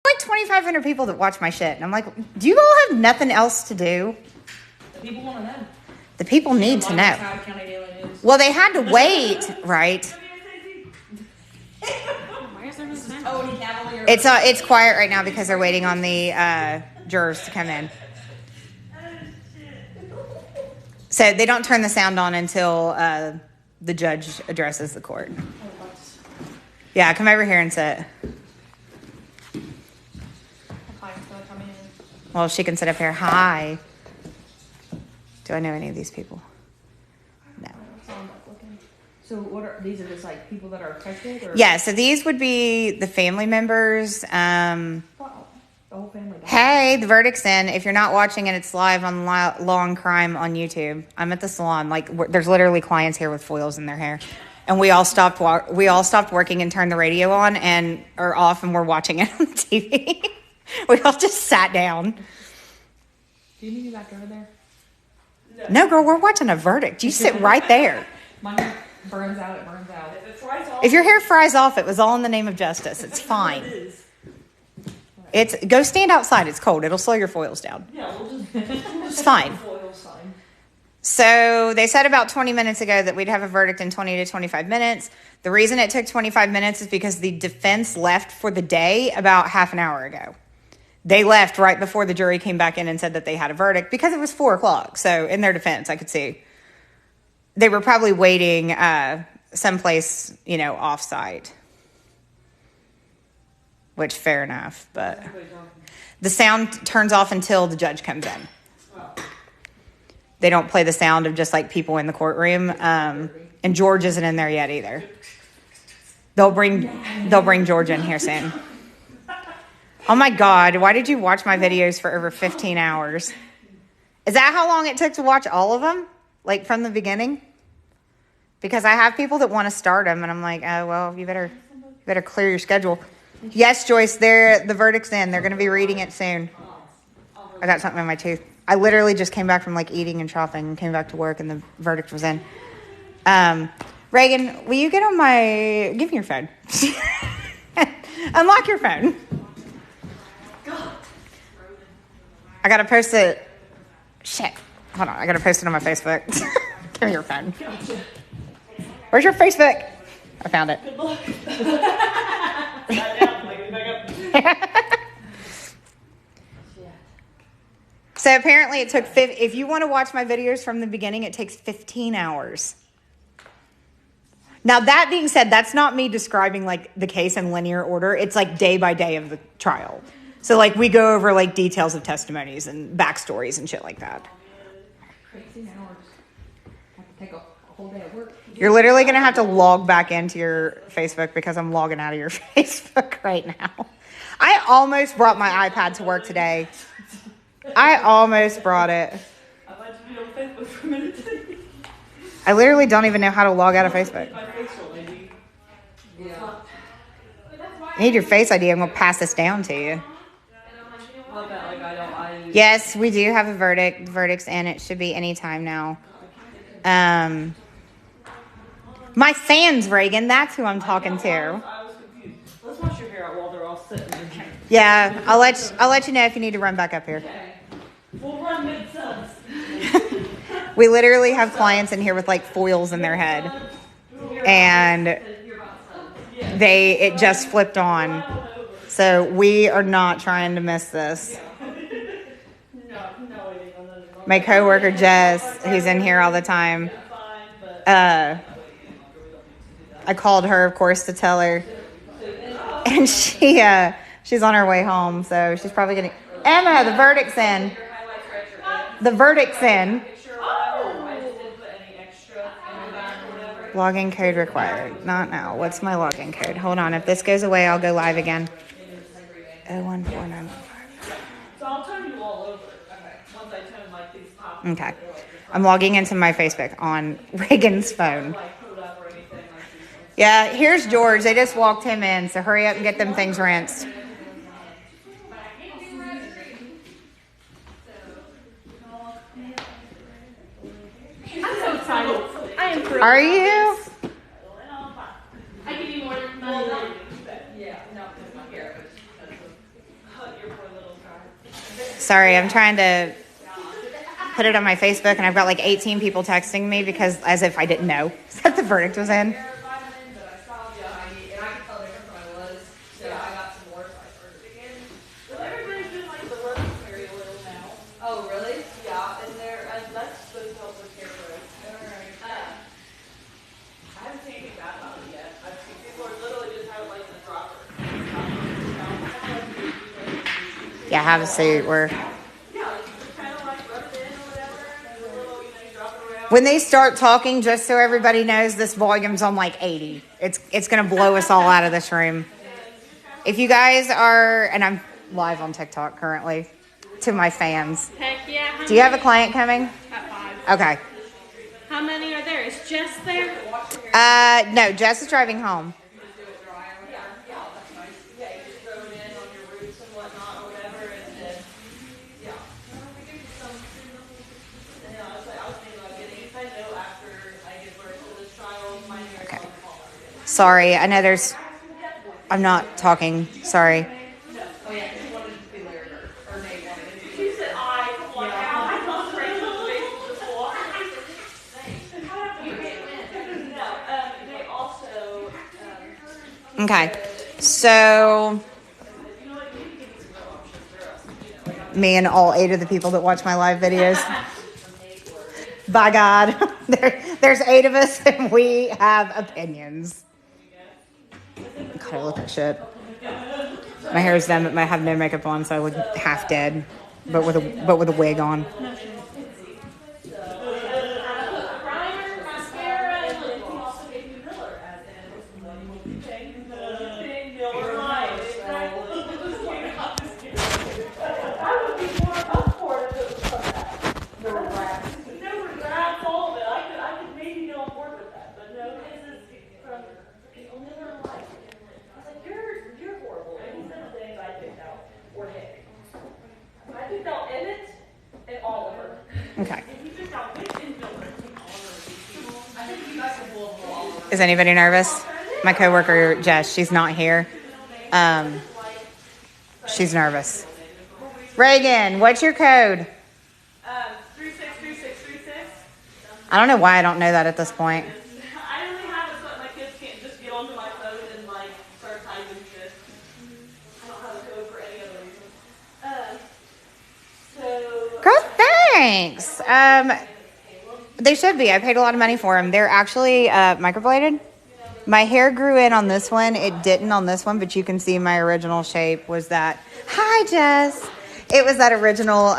like 2,500 people that watch my shit. And I'm like, do you all have nothing else to do? The people want to know. The people need to know. Well, they had to wait, right? It's quiet right now because they're waiting on the jurors to come in. So they don't turn the sound on until the judge addresses the court. Yeah, come over here and sit. Well, she can sit up here. Hi. Do I know any of these people? No. So what are these? Are just like people that are affected? Or? Yeah, so these would be the family members. Wow. The whole family. Hey, the verdict's in. If you're not watching it, it's live on Law and Crime on YouTube. I'm at the salon. Like, there's literally clients here with foils in their hair. And we all stopped working and turned the radio on and are off, and we're watching it on the TV. We all just sat down. Do you need me back over there? No, girl, we're watching a verdict. You sit right there. My hair burns out. It burns out. If your hair fries off, it was all in the name of justice. It's fine. Go stand outside. It's cold. It'll slow your foils down. Yeah, it's fine. So they said about 20 minutes ago that we'd have a verdict in 20 to 25 minutes. The reason it took 25 minutes is because the defense left for the day about half an hour ago. They left right before the jury came back in and said that they had a verdict because it was 4:00. So in their defense, I could see they were probably waiting someplace, off-site. Which, fair enough. But the sound turns off until the judge comes in. They don't play the sound of just like people in the courtroom. And George isn't in there yet either. They'll bring George in here soon. Oh my God, why did you watch my videos for over 15 hours? Is that how long it took to watch all of them? Like from the beginning? Because I have people that want to start them and I'm like, oh, well, you better clear your schedule. Yes, Joyce, the verdict's in. They're going to be reading it soon. I got something in my tooth. I literally just came back from like eating and shopping and came back to work and the verdict was in. Reagan, will you get on give me your phone. Unlock your phone. I got to post it. Shit. Hold on. I got to post it on my Facebook. Give me your phone. Where's your Facebook? I found it. So apparently it took, if you want to watch my videos from the beginning, it takes 15 hours. Now, that being said, that's not me describing like the case in linear order. It's like day by day of the trial. So like we go over like details of testimonies and backstories and shit like that. Crazy hours. Have to take a whole day of work. You're literally going to have to log back into your Facebook because I'm logging out of your Facebook right now. I almost brought my iPad to work today. I almost brought it. I'd like to be on Facebook for a minute. I literally don't even know how to log out of Facebook. Yeah. I need your Face ID. I'm going to pass this down to you. Yes, we do have a verdict. The verdict's in. It should be any time now. My fans, Reagan. That's who I'm talking to. I was confused. Let's wash your hair out while they're all sitting. Yeah, I'll let you know if you need to run back up here. Okay. We'll run mid-subs. We literally have clients in here with like foils in their head, and it just flipped on. So we are not trying to miss this. My coworker Jess, who's in here all the time, I called her, of course, to tell her, and she's on her way home, so she's probably gonna. Emma, the verdict's in. The verdict's in. Login code required. Not now. What's my login code? Hold on. If this goes away, I'll go live again. 014915. So I'll turn you all over. Okay. Once I turn like these pop. Okay. I'm logging into my Facebook on Reagan's phone. Yeah, here's George. They just walked him in, so hurry up and get them things rinsed. I'm so excited. I am thrilled. Are you? I give you more money than yeah, no, it's not here. Sorry, I'm trying to put it on my Facebook, and I've got like 18 people texting me because as if I didn't know that the verdict was in. Yeah, have a seat. When they start talking, just so everybody knows, this volume's on like 80. It's gonna blow us all out of this room. If you guys are, and I'm live on TikTok currently, to my fans. Heck yeah. Do you have a client coming? At 5. Okay. How many are there? Is Jess there? No, Jess is driving home. Sorry, I know I'm not talking. Sorry. Okay, so me and all 8 of the people that watch my live videos. By God, there's 8 of us and we have opinions. God, I look like shit. My hair is done, but I have no makeup on, so I look half dead, but with a wig on. Okay. Is anybody nervous? My coworker Jess, she's not here. She's nervous. Reagan, what's your code? 363636. I don't know why I don't know that at this point. I only have it so that my kids can't just get onto my phone and like start typing shit. I don't have a code for any other reason. Girl, thanks. They should be. I paid a lot of money for them. They're actually microbladed. My hair grew in on this one. It didn't on this one, but you can see my original shape was that. Hi, Jess. It was that original.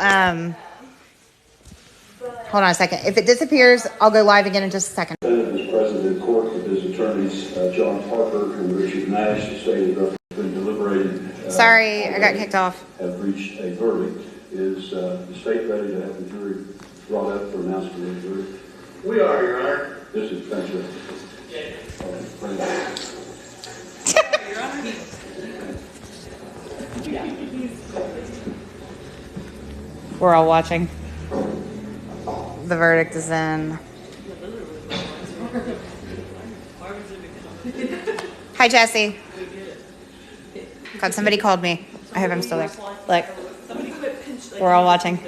Hold on a second. If it disappears, I'll go live again in just a second. The defendant is present in court with his attorneys, John Parker and Richard Nash, the state has been deliberating. Sorry, I got kicked off. Have reached a verdict. Is the state ready to have the jury brought up for announcement of the verdict? We are, Your Honor. This is Spencer. We're all watching. The verdict is in. Hi, Jesse. God, somebody called me. I hope I'm still there. Look, we're all watching.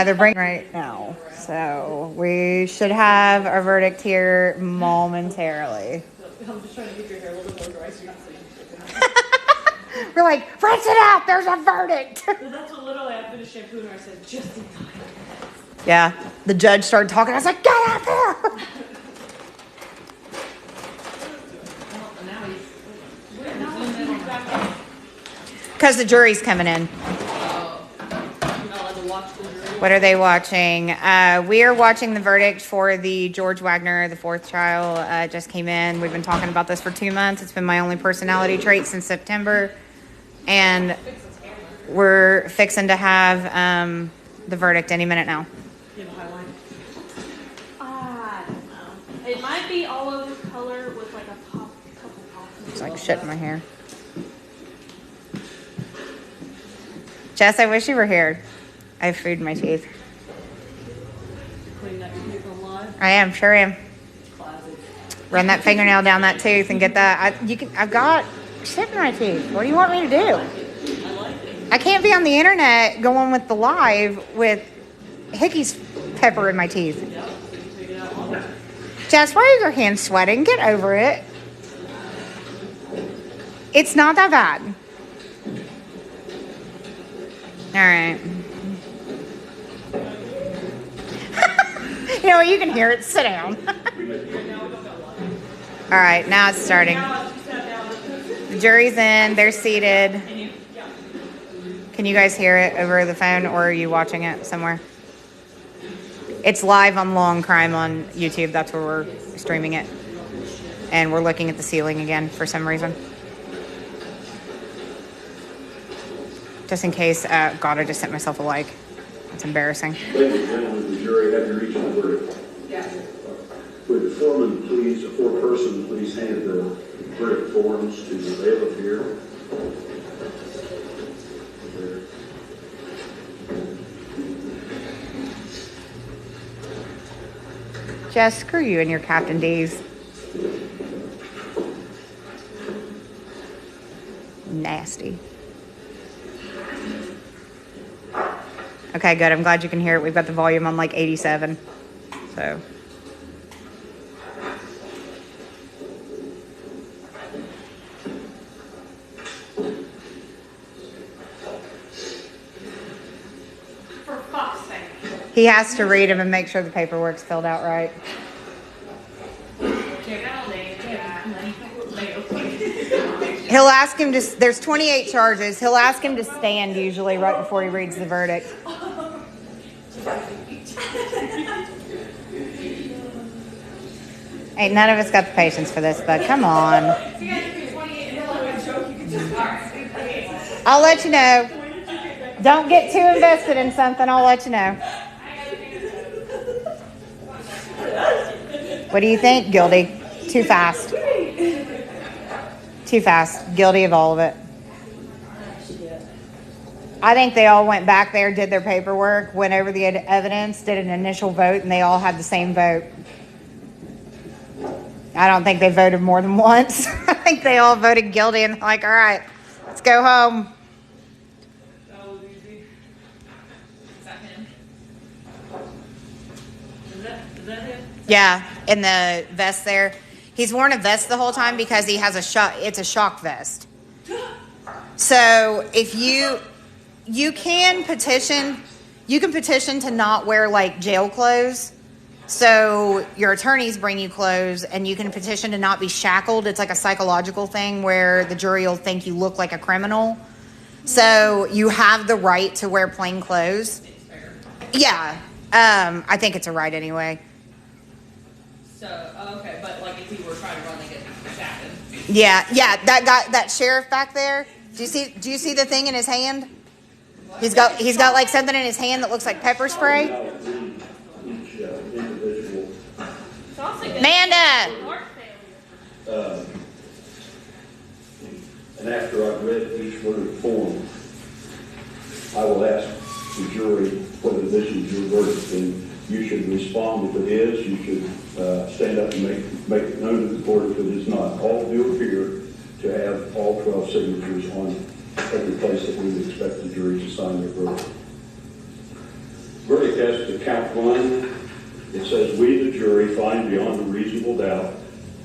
They're bringing right now, so we should have our verdict here momentarily. I'm just trying to keep your hair a little bit more dry so you're not saying shit. We're like, rinse it out. There's a verdict. That's what literally I finished shampooing her. I said, just in time. Yeah, the judge started talking. I was like, get out there. Because the jury's coming in. What are they watching? We are watching the verdict for the George Wagner IV Trial. Just came in. We've been talking about this for 2 months. It's been my only personality trait since September. And we're fixing to have the verdict any minute now. I don't know. It might be all over color with like a couple pops. It's like shit in my hair. Jess, I wish you were here. I have food in my teeth. Clean that your teeth on live. I am, sure am. Classic. Run that fingernail down that tooth and get that. I've got shit in my teeth. What do you want me to do? I can't be on the internet going with the live with Hickey's pepper in my teeth. Jess, why are your hands sweating? Get over it. It's not that bad. All right. You know what? You can hear it. Sit down. All right. Now it's starting. The jury's in. They're seated. Can you guys hear it over the phone, or are you watching it somewhere? It's live on Long Crime on YouTube. That's where we're streaming it. And we're looking at the ceiling again for some reason. Just in case, God, I just sent myself a like. That's embarrassing. Ladies and gentlemen, the jury, have you reached a verdict? Yes. Would the foreman please, a foreperson, please hand the verdict forms to the bailiff here? Jess, screw you and your Captain D's. Nasty. Okay, good. I'm glad you can hear it. We've got the volume on like 87. So. For fuck's sake. He has to read them and make sure the paperwork's filled out right. He'll ask him to, there's 28 charges. He'll ask him to stand usually right before he reads the verdict. Ain't none of us got the patience for this, but come on. I'll let you know. Don't get too invested in something. I'll let you know. What do you think? Guilty. Too fast. Too fast. Guilty of all of it. I think they all went back there, did their paperwork, went over the evidence, did an initial vote, and they all had the same vote. I don't think they voted more than once. I think they all voted guilty and like, all right, let's go home. That was easy. Is that him? Is that him? Yeah, in the vest there. He's worn a vest the whole time because he has it's a shock vest. So if you can petition to not wear like jail clothes. So your attorneys bring you clothes and you can petition to not be shackled. It's like a psychological thing where the jury will think you look like a criminal. So you have the right to wear plain clothes. Yeah. I think it's a right anyway. So, okay, but like if he were trying to run, they get shackled. Yeah. That sheriff back there. Do you see the thing in his hand? He's got like something in his hand that looks like pepper spray. Amanda! And after I've read each one of the forms, I will ask the jury whether this is your verdict, and you should respond if it is. You should stand up and make it known to the court if it is not. All do appear to have all 12 signatures on every place that we would expect the jury to sign their verdict. Verdict as to count one. It says, we, the jury, find beyond a reasonable doubt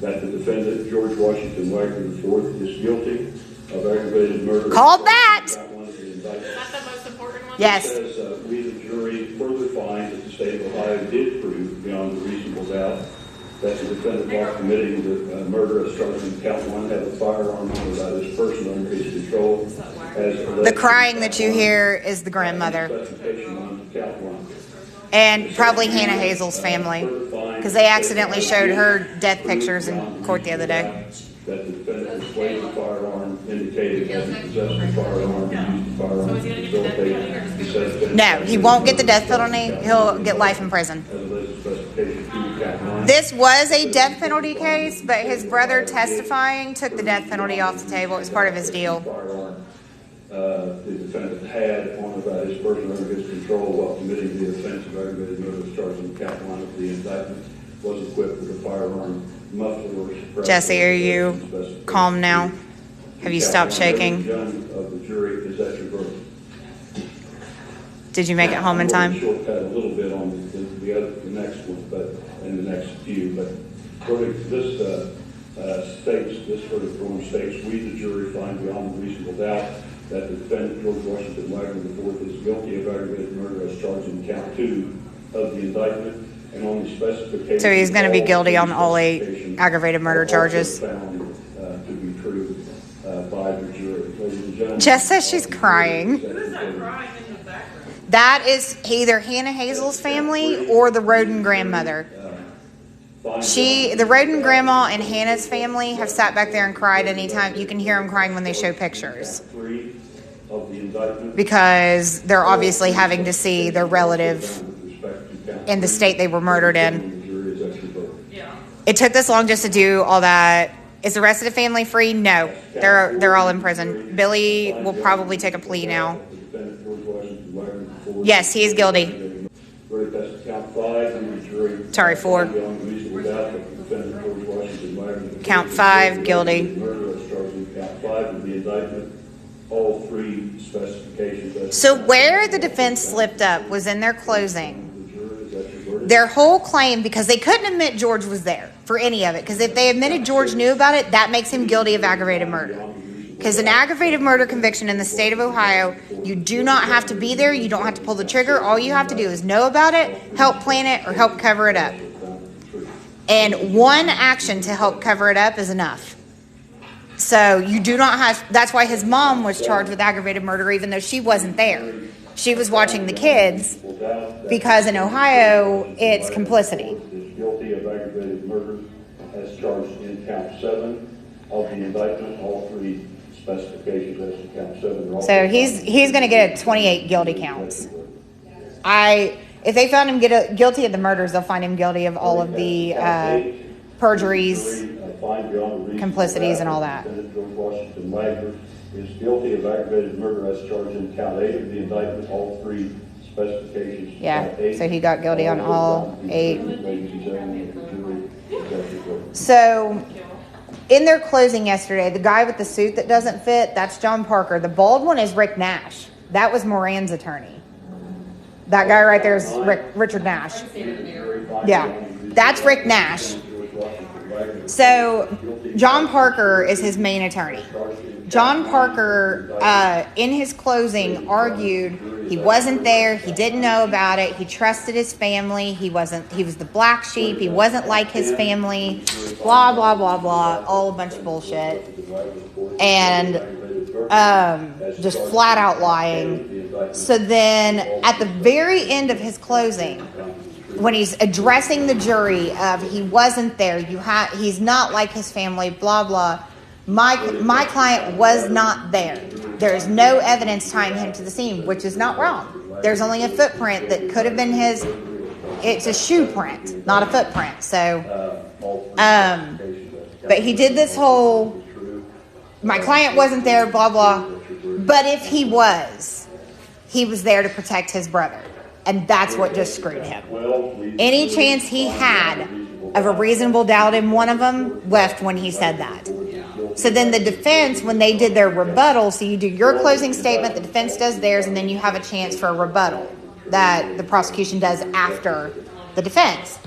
that the defendant, George Washington Wagner IV, is guilty of aggravated murder. Called that! Is that the most important one? Yes. It says, we, the jury, further find that the state of Ohio did prove beyond a reasonable doubt that the defendant, while committing the murder as charged in count one, had a firearm without his person under his control. The crying that you hear is the grandmother. Specification on count one. And probably Hannah Hazel's family, because they accidentally showed her death pictures in court the other day. That the defendant displayed the firearm, indicated that he possessed the firearm, and used the firearm to facilitate the suspect. No, he won't get the death penalty. He'll get life in prison. As a list of specification to count one. This was a death penalty case, but his brother testifying took the death penalty off the table. It was part of his deal. Firearm the defendant had on about his person under his control while committing the offense of aggravated murder as charged in count one of the indictment was equipped with a firearm muffler or suppressor. Jesse, are you calm now? Have you stopped shaking? Of the jury, is that your verdict? Did you make it home in time? Shortcut a little bit on the next one, but in the next few. But verdict, this verdict form states, we, the jury, find beyond reasonable doubt that the defendant, George Washington Wagner IV, is guilty of aggravated murder as charged in count 2 of the indictment, and on the specification. So he's going to be guilty on all 8 aggravated murder charges. Found to be true by the jury. Ladies and gentlemen, Jess says she's crying. Who is that crying in the background? That is either Hannah Hazel's family or the Roden grandmother. The Roden grandma and Hannah's family have sat back there and cried anytime. You can hear them crying when they show pictures. Because they're obviously having to see their relative in the state they were murdered in. Yeah. It took this long just to do all that. Is the rest of the family free? No. They're all in prison. Billy will probably take a plea now. Yes, he is guilty. Sorry, 4. Count 5, guilty. So where the defense slipped up was in their closing. Their whole claim, because they couldn't admit George was there for any of it, because if they admitted George knew about it, that makes him guilty of aggravated murder. Because an aggravated murder conviction in the state of Ohio, you do not have to be there, you don't have to pull the trigger, all you have to do is know about it, help plan it, or help cover it up. And one action to help cover it up is enough. So you do not have, that's why his mom was charged with aggravated murder even though she wasn't there. She was watching the kids because in Ohio, it's complicity. Guilty of aggravated murder as charged in count 7 of the indictment, all 3 specifications as to count 7. So he's going to get a 28 guilty counts. If they found him guilty of the murders, they'll find him guilty of all of the perjuries, complicities, and all that. George Washington Wagner is guilty of aggravated murder as charged in count 8 of the indictment, all 3 specifications. Yeah, so he got guilty on all 8. So in their closing yesterday, the guy with the suit that doesn't fit, that's John Parker. The bald one is Rick Nash. That was Moran's attorney. That guy right there is Richard Nash. Yeah, that's Rick Nash. So John Parker is his main attorney. John Parker, in his closing, argued he wasn't there, he didn't know about it, he trusted his family, he was the black sheep, he wasn't like his family, blah, blah, blah, blah, all a bunch of bullshit. And just flat out lying. So then at the very end of his closing, when he's addressing the jury of he wasn't there, he's not like his family, blah, blah, my client was not there. There's no evidence tying him to the scene, which is not wrong. There's only a footprint that could have been his. It's a shoe print, not a footprint. So, but he did this whole, my client wasn't there, blah, blah. But if he was there to protect his brother. And that's what just screwed him. Any chance he had of a reasonable doubt in one of them left when he said that. So then the defense, when they did their rebuttal, so you do your closing statement, the defense does theirs, and then you have a chance for a rebuttal that the prosecution does after the defense.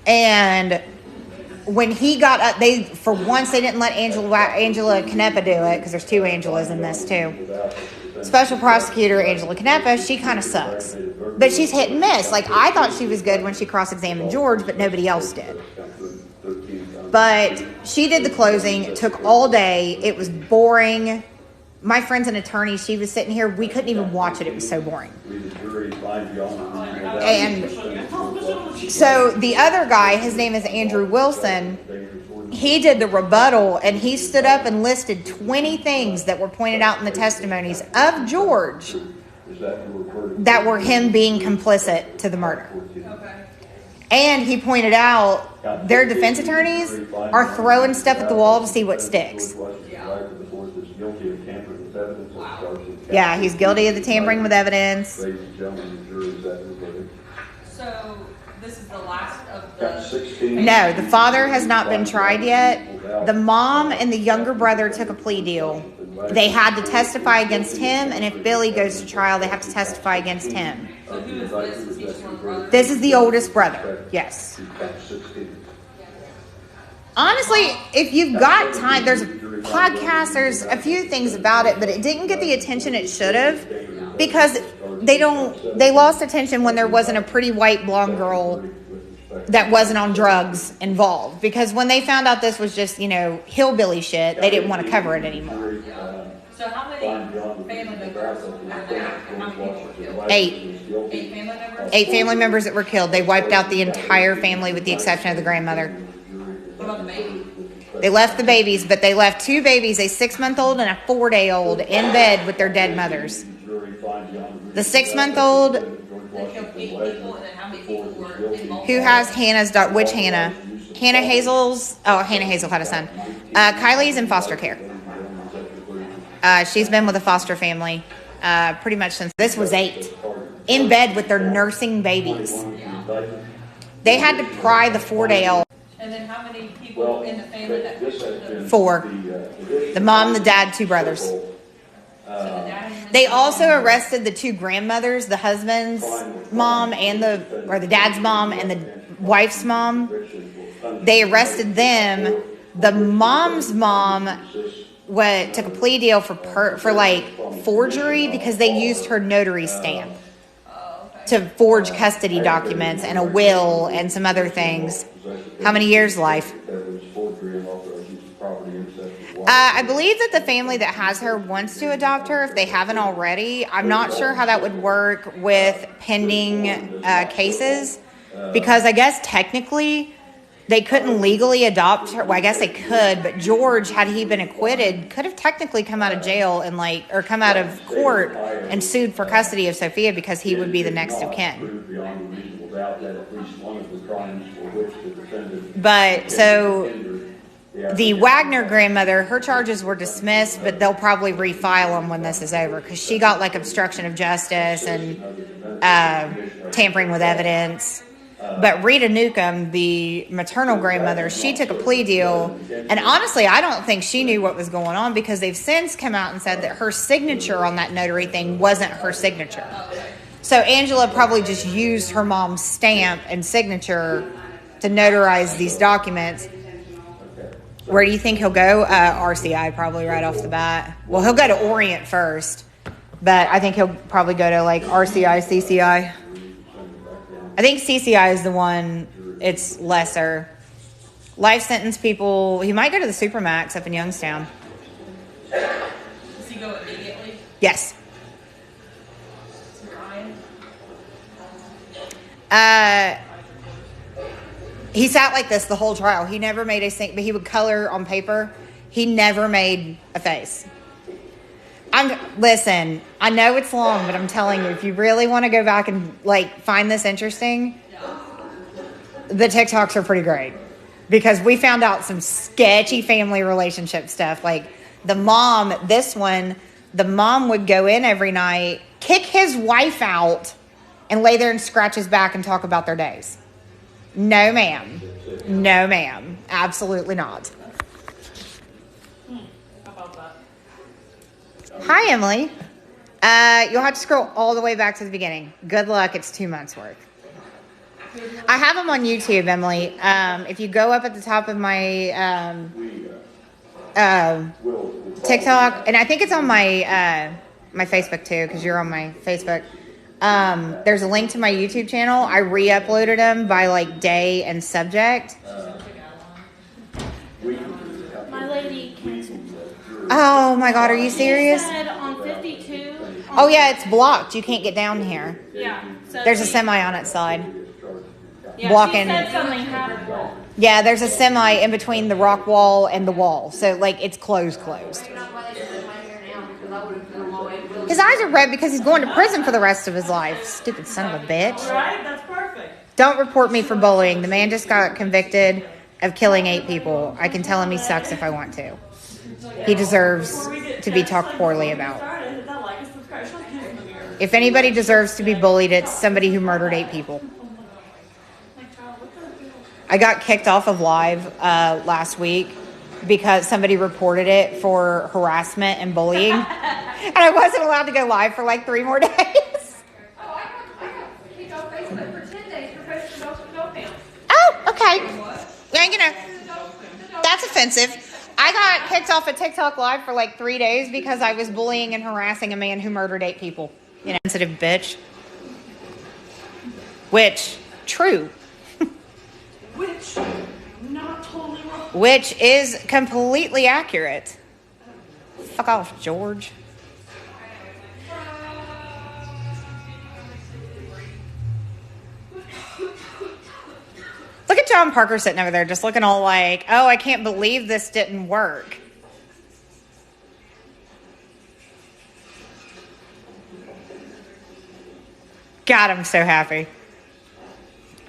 And when he got up, for once they didn't let Angela Canepa do it, because there's 2 Angelas in this too. Special prosecutor Angela Canepa, she kind of sucks. But she's hit and miss. Like, I thought she was good when she cross-examined George, but nobody else did. But she did the closing. It took all day. It was boring. My friend's an attorney. She was sitting here. We couldn't even watch it. It was so boring. And so the other guy, his name is Andrew Wilson, he did the rebuttal, and he stood up and listed 20 things that were pointed out in the testimonies of George that were him being complicit to the murder. And he pointed out their defense attorneys are throwing stuff at the wall to see what sticks. Yeah, he's guilty of the tampering with evidence. So this is the last of Got 16. No, the father has not been tried yet. The mom and the younger brother took a plea deal. They had to testify against him, and if Billy goes to trial, they have to testify against him. So who is this? Is he just one brother? This is the oldest brother. Yes. Got 16. Honestly, if you've got time, there's a podcast, there's a few things about it, but it didn't get the attention it should have because they lost attention when there wasn't a pretty white blonde girl that wasn't on drugs involved. Because when they found out this was just, hillbilly shit, they didn't want to cover it anymore. So how many family members were there? How many people were killed? 8. 8 family members? 8 family members that were killed. They wiped out the entire family with the exception of the grandmother. What about the baby? They left the babies, but they left 2 babies, a 6-month-old and a 4-day-old, in bed with their dead mothers. The 6-month-old, They killed 8 people, and then how many people were involved? who has Hannah's daughter, which Hannah? Hannah Hazel had a son. Kylie's in foster care. She's been with a foster family pretty much since this was 8. In bed with their nursing babies. They had to pry the 4-day-old. And then how many people in the family that 4. The mom, the dad, 2 brothers. They also arrested the 2 grandmothers, the husband's mom and the dad's mom and the wife's mom. They arrested them. The mom's mom took a plea deal for like forgery because they used her notary stamp to forge custody documents and a will and some other things. How many years life? I believe that the family that has her wants to adopt her if they haven't already. I'm not sure how that would work with pending cases because I guess technically they couldn't legally adopt her. Well, I guess they could, but George, had he been acquitted, could have technically come out of jail and or come out of court and sued for custody of Sophia because he would be the next of kin. But so the Wagner grandmother, her charges were dismissed, but they'll probably refile them when this is over because she got like obstruction of justice and tampering with evidence. But Rita Newcomb, the maternal grandmother, she took a plea deal. And honestly, I don't think she knew what was going on because they've since come out and said that her signature on that notary thing wasn't her signature. So Angela probably just used her mom's stamp and signature to notarize these documents. Where do you think he'll go? RCI probably right off the bat. Well, he'll go to Orient first. But I think he'll probably go to like RCI, CCI. I think CCI is the one, it's lesser. Life sentence people, he might go to the Supermax up in Youngstown. Does he go immediately? Yes. He sat like this the whole trial. He never made a thing, but he would color on paper. He never made a face. Listen, I know it's long, but I'm telling you, if you really want to go back and find this interesting, the TikToks are pretty great because we found out some sketchy family relationship stuff. Like the mom, the mom would go in every night, kick his wife out, and lay there and scratch his back and talk about their days. No, ma'am. No, ma'am. Absolutely not. Hi, Emily. You'll have to scroll all the way back to the beginning. Good luck. It's 2 months worth. I have them on YouTube, Emily. If you go up at the top of my TikTok, and I think it's on my my Facebook too, because you're on my Facebook. There's a link to my YouTube channel. I re-uploaded them by day and subject. My lady canceled. Oh my God, are you serious? She said on 52. Oh yeah, it's blocked. You can't get down here. Yeah. So There's a semi on its side. Yeah, blocking. She said something happened. Yeah, there's a semi in between the rock wall and the wall. So it's closed. His eyes are red because he's going to prison for the rest of his life. Stupid son of a bitch. Right? That's perfect. Don't report me for bullying. The man just got convicted of killing 8 people. I can tell him he sucks if I want to. He deserves to be talked poorly about. If anybody deserves to be bullied, it's somebody who murdered 8 people. I got kicked off of live last week because somebody reported it for harassment and bullying. And I wasn't allowed to go live for like 3 more days. Oh, I got kicked off Facebook for 10 days for posting adult films. Oh, okay. Yeah, you know, that's offensive. I got kicked off of TikTok live for like 3 days because I was bullying and harassing a man who murdered 8 people. You know, sensitive bitch. Which, true. Which, not totally wrong. Which is completely accurate. Fuck off, George. Look at John Parker sitting over there just looking all like, oh, I can't believe this didn't work. God, I'm so happy.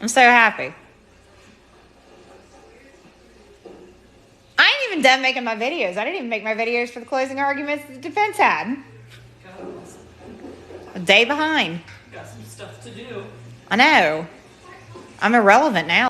I'm so happy. I ain't even done making my videos. I didn't even make my videos for the closing arguments that the defense had. A day behind. Got some stuff to do. I know. I'm irrelevant now.